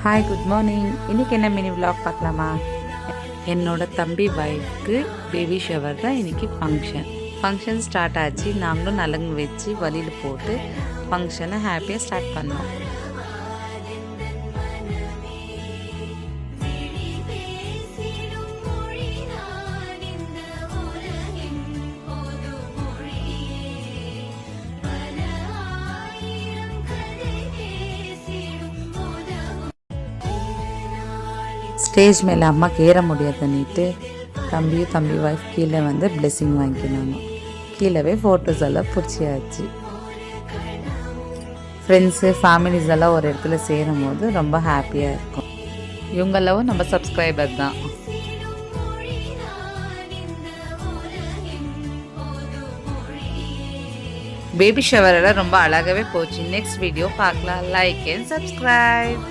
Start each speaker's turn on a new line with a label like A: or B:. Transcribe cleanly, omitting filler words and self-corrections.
A: Hi good morning. இன்றைக்கி என்ன mini vlog பார்க்கலாமா? என்னோட தம்பி ஒய்ஃப்க்கு பேபி ஷவர் தான் இன்றைக்கி ஃபங்க்ஷன் ஸ்டார்ட் ஆச்சு. நாங்களும் நலங்கு வச்சு வழியில் போட்டு ஃபங்க்ஷனை ஹாப்பியாக ஸ்டார்ட் பண்ணோம். ஸ்டேஜ் மேலே அம்மாக்கு ஏற முடியாதுன்னுட்டு தம்பி ஒய்ஃப் கீழே வந்து பிளெஸ்ஸிங் வாங்கிக்கினாங்க. கீழவே ஃபோட்டோஸ் எல்லாம் பிடிச்சியாச்சு. ஃப்ரெண்ட்ஸு ஃபேமிலிஸ் எல்லாம் ஒரு இடத்துல சேரும் போது ரொம்ப ஹாப்பியாக இருக்கும். இவங்கெல்லாம் நம்ம சப்ஸ்கிரைபர் தான். பேபி ஷவர் எல்லாம் ரொம்ப அழகாகவே போச்சு. நெக்ஸ்ட் வீடியோ பார்க்கலாம். Like and subscribe.